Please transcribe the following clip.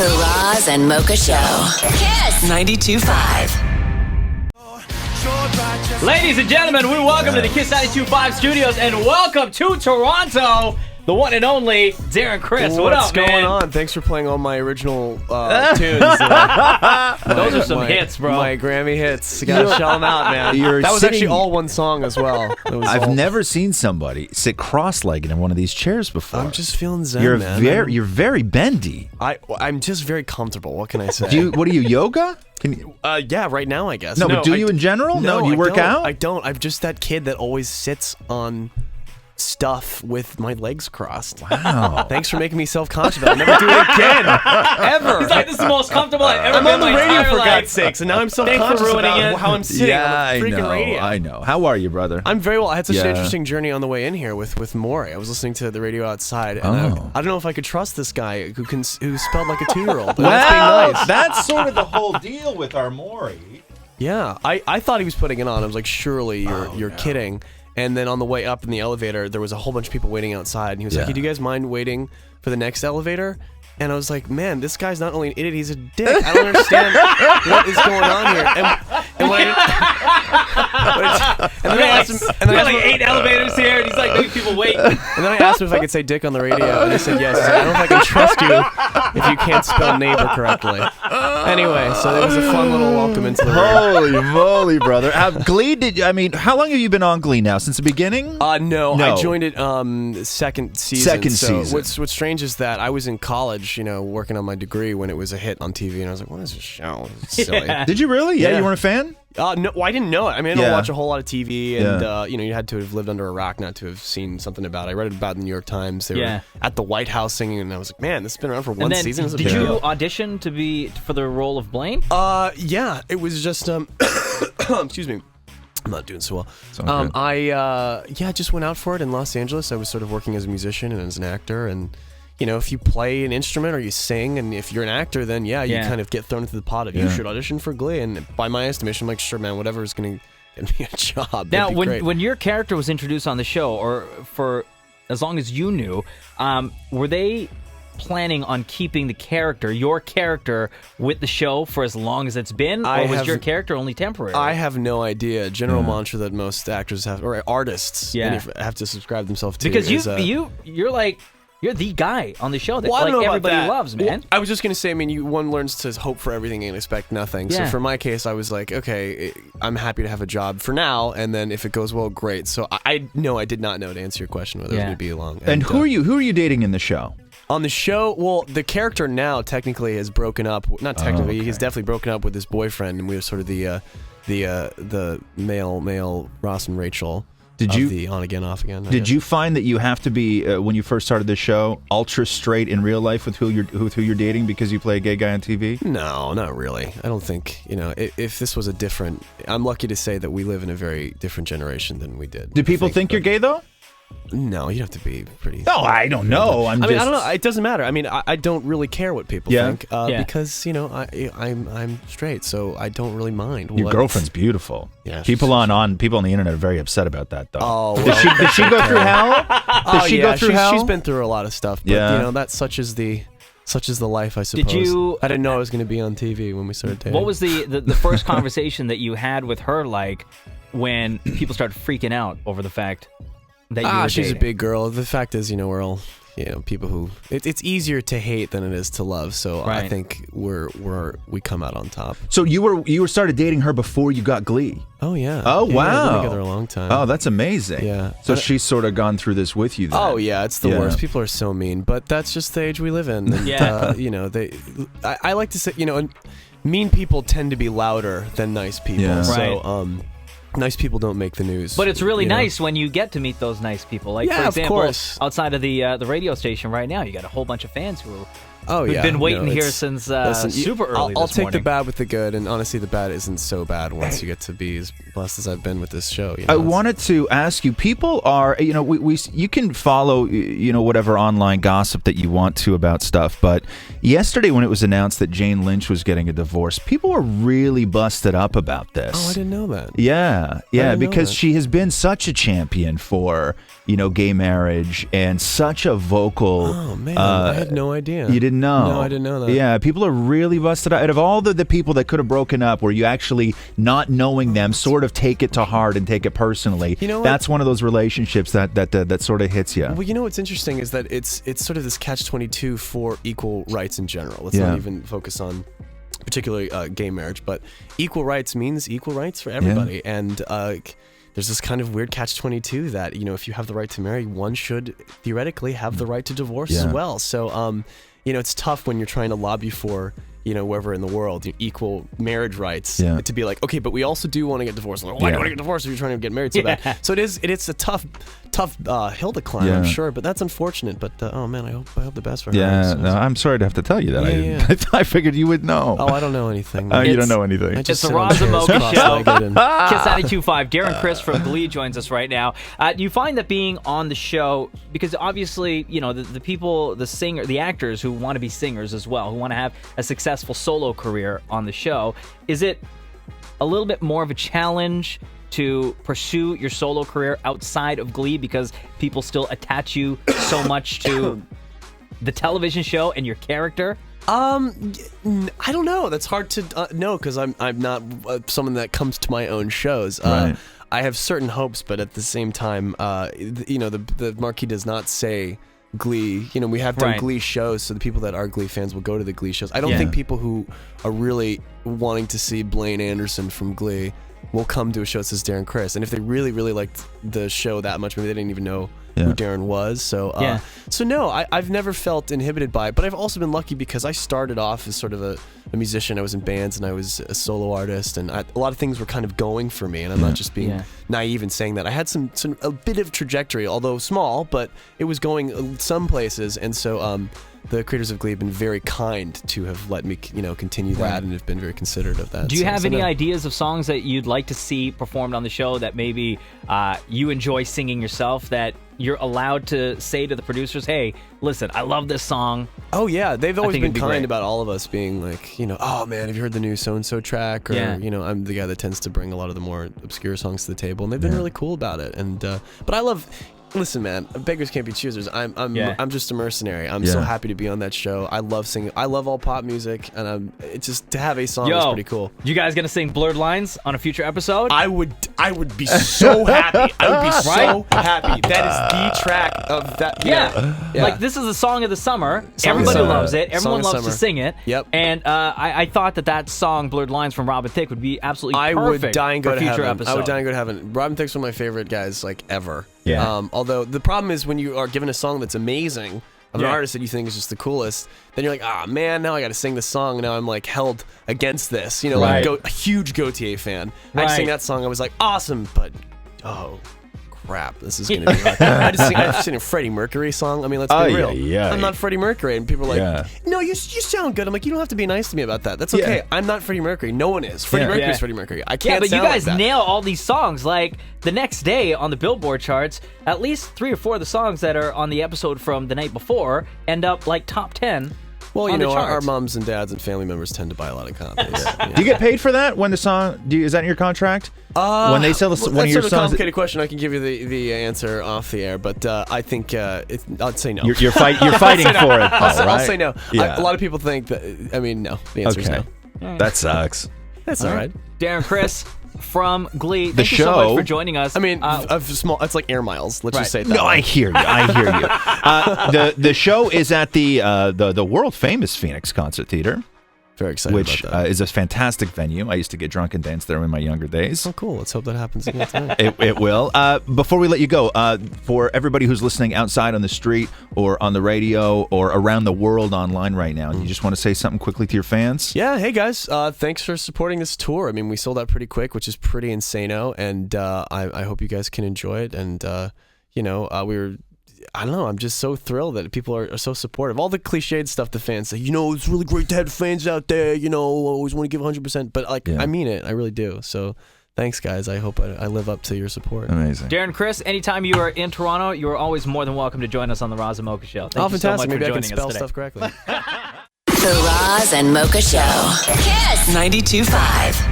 The Roz and Mocha Show. KiSS 92.5. Ladies and gentlemen, we welcome to the KiSS 92.5 studios and welcome to Toronto, the one and only Darren Criss. What up, man? What's going on? Thanks for playing all my original tunes. Those are some hits, bro. My Grammy hits. You gotta shout them out, man. That was actually all one song as well. I've never seen somebody sit cross-legged in one of these chairs before. I'm just feeling zen, man. You're very bendy. I'm just very comfortable. What can I say? What do you, yoga? Can you? Yeah, right now I guess. No, but do you in general? No, do you work out? I don't. I'm just that kid that always sits on stuff with my legs crossed. Wow. Thanks for making me self-conscious about it. I'll never do it again. Ever. He's like, this is the most comfortable I've ever I'm been on the in my radio entire for life. God's sakes, and now I'm self-conscious about how I'm sitting on the freaking radio. I know. How are you, brother? I'm very well. I had such an interesting journey on the way in here with Maury. I was listening to the radio outside, and I don't know if I could trust this guy who spelled like a 2-year-old. That's being nice. That's sort of the whole deal with our Maury. Yeah, I thought he was putting it on. I was like, surely you're kidding. And then on the way up in the elevator, there was a whole bunch of people waiting outside. And he was like, hey, do you guys mind waiting for the next elevator? And I was like, man, this guy's not only an idiot, he's a dick. I don't understand what is going on here. And when I asked him, and then got like 8 elevators here, and he's like making people wait. And then I asked him if I could say dick on the radio, and he said yes. He said, I don't know if I can trust you if you can't spell neighbor correctly. Anyway, so it was a fun little welcome into the room. Holy moly, brother. Glee, how long have you been on Glee now? Since the beginning? No. I joined it second season. Second season. What's strange is that I was in college, working on my degree when it was a hit on TV, and I was like, what is this show? It's silly. Did you really? Yeah, you weren't a fan? No, I didn't know it. I mean, I don't watch a whole lot of TV, and you had to have lived under a rock not to have seen something about it. I read it about in the New York Times. They were at the White House singing, and I was like, man, this has been around for one season. Did you audition for the role of Blaine? Yeah, it was just excuse me. I'm not doing so well. I just went out for it in Los Angeles. I was sort of working as a musician and as an actor, and if you play an instrument or you sing, and if you're an actor, then you kind of get thrown into the pot of you should audition for Glee. And by my estimation, I'm like, sure, man, whatever is going to get me a job. Now, when your character was introduced on the show, or for as long as you knew, were they planning on keeping your character, with the show for as long as it's been, or was your character only temporary? I have no idea. General mantra that most actors have, or artists, have to subscribe themselves to. Because you're the guy on the show that everybody loves, man. Well, I was just going to say, one learns to hope for everything and expect nothing. So for my case, I was like, okay, I'm happy to have a job for now, and then if it goes well, great. So I did not know, to answer your question, whether it was going to be long. And who are you dating in the show? On the show, well, the character now technically has broken up. Not technically, he's definitely broken up with his boyfriend, and we were sort of the male Ross and Rachel. The on again, off again. Did you find that you have to be when you first started the show ultra straight in real life with who you're dating because you play a gay guy on TV? No, not really. I don't think if this was I'm lucky to say that we live in a very different generation than we did. Do people think you're gay though? No, you have to be pretty. No, I don't know. I don't know. It doesn't matter. I don't really care what people think because I'm straight, so I don't really mind. Your girlfriend's beautiful. Yeah, people on the internet are very upset about that, though. Oh, well, did she go through hell? Did she go through hell? She's been through a lot of stuff. But, that's such is the life, I suppose. I didn't know I was going to be on TV when we started dating. What was the first conversation that you had with her like when people started freaking out over the fact that you were she's dating? a big girl. The fact is, we're all people who it's easier to hate than it is to love. So I think we come out on top. So you started dating her before you got Glee? Oh yeah. Oh wow. We've been together a long time. Oh, that's amazing. Yeah. So she's sort of gone through this with you then. Oh yeah, it's the worst. People are so mean, but that's just the age we live in. And, I like to say, mean people tend to be louder than nice people. Yeah. So nice people don't make the news. But it's really nice when you get to meet those nice people. Like, for example, of course. Outside of the radio station right now, you got a whole bunch of fans who've yeah. been waiting here since super early I'll this take morning. the bad with the good, and honestly, the bad isn't so bad once you get to be as blessed as I've been with this show. I wanted to ask you, people are, you can follow, whatever online gossip that you want to about stuff, but yesterday when it was announced that Jane Lynch was getting a divorce, people were really busted up about this. Oh, I didn't know that. Yeah, because she has been such a champion for, gay marriage and such a vocal... Oh, man, I had no idea. You didn't know. No, I didn't know that. Yeah, people are really busted out of all the people that could have broken up, where you actually, not knowing them, sort of take it to heart and take it personally. You know what? That's one of those relationships that sort of hits you. Well, you know what's interesting is that it's sort of this catch-22 for equal rights in general. Let's not even focus on particularly gay marriage, but equal rights means equal rights for everybody. And there's this kind of weird catch-22 that, if you have the right to marry, one should theoretically have the right to divorce as well. So, it's tough when you're trying to lobby for, wherever in the world, equal marriage rights to be like, okay, but we also do want to get divorced. Like, why do you want to get divorced if you're trying to get married so bad? So it's a tough hill to climb, I'm sure, but that's unfortunate. But oh man, I hope the best for her. Yeah, no, I'm sorry to have to tell you that. I figued you would know. Oh, I don't know anything. You don't know anything. It's the Roz Mocha Show. KiSS 92.5. Darren Criss from Glee joins us right now. Do you find that being on the show, because obviously, the people, the actors who want to be singers as well, who want to have a successful solo career on the show, is it a little bit more of a challenge to pursue your solo career outside of Glee because people still attach you so much to the television show and your character? I don't know. That's hard to know because I'm not someone that comes to my own shows. Right. I have certain hopes, but at the same time, the marquee does not say Glee. We have done Glee shows, so the people that are Glee fans will go to the Glee shows. I don't think people who are really wanting to see Blaine Anderson from Glee will come to a show that says Darren Criss. And if they really, really liked the show that much, maybe they didn't even know who Darren was. So, so no, I've never felt inhibited by it. But I've also been lucky because I started off as sort of a musician. I was in bands and I was a solo artist, and a lot of things were kind of going for me. And I'm not just being naive in saying that. I had a bit of trajectory, although small, but it was going some places. And so the creators of Glee have been very kind to have let me, continue that, and have been very considerate of that. Do you have any ideas of songs that you'd like to see performed on the show that maybe you enjoy singing yourself, that you're allowed to say to the producers, hey, listen, I love this song? Oh, yeah. They've always been kind about all of us being like, oh, man, have you heard the new so-and-so track? Or, I'm the guy that tends to bring a lot of the more obscure songs to the table, and they've been really cool about it. And but I love... Listen, man, beggars can't be choosers. I'm just a mercenary. I'm so happy to be on that show. I love singing. I love all pop music, and it's just to have a song is pretty cool. You guys gonna sing Blurred Lines on a future episode? I would be so happy. I would be so happy. That is the track of that. Yeah. Like this is a song of the summer. Everybody loves it. Everyone loves to sing it. Yep. And I thought that song Blurred Lines from Robin Thicke would be absolutely perfect. I would die and go to heaven. Episode. I would die and go to heaven. Robin Thicke's one of my favorite guys, like ever. Yeah. Although the problem is when you are given a song that's amazing of an artist that you think is just the coolest, then you're like, man, now I got to sing this song. And now I'm like held against this. Like a huge Gautier fan. I sing that song. I was like, awesome, but crap, this is gonna be hard. I just sing a Freddie Mercury song. I mean, let's be real. Yeah. I'm not Freddie Mercury, and people are like, no, you sound good. I'm like, you don't have to be nice to me about that. That's okay. Yeah. I'm not Freddie Mercury. No one is. Freddie Mercury is Freddie Mercury. I can't. But sound you guys like that. nail all these songs. Like the next day on the Billboard charts, at least 3 or 4 of the songs that are on the episode from the night before end up like top 10. Well, our moms and dads and family members tend to buy a lot of copies. Do you get paid for that when the song? Is that in your contract? When they sell one of your songs? That's sort of a complicated question. I can give you the answer off the air, but I think I'd say no. You're fighting for it. I'll say no. Yeah. A lot of people think that. I mean, no. The answer is no. That sucks. That's all right. Darren Criss from Glee. Thank you so much for joining us. I mean, it's like air miles. Let's just say that. No, I hear you. The show is at the world famous Phoenix Concert Theater. Very excited which about that. Is a fantastic venue. I used to get drunk and dance there in my younger days. Oh, cool. Let's hope that happens again tonight. It will. Before we let you go, for everybody who's listening outside on the street or on the radio or around the world online right now, you just want to say something quickly to your fans? Yeah. Hey, guys. Thanks for supporting this tour. I mean, we sold out pretty quick, which is pretty insano, and I hope you guys can enjoy it. And, I don't know. I'm just so thrilled that people are so supportive. All the cliched stuff the fans say, it's really great to have fans out there, always want to give 100%. But I mean it. I really do. So thanks, guys. I hope I live up to your support. Amazing. Darren Criss, anytime you are in Toronto, you are always more than welcome to join us on the Roz Mocha Show. Thank you so much Maybe for I can joining spell us today. stuff correctly. The Roz and Mocha Show. KiSS 92.5.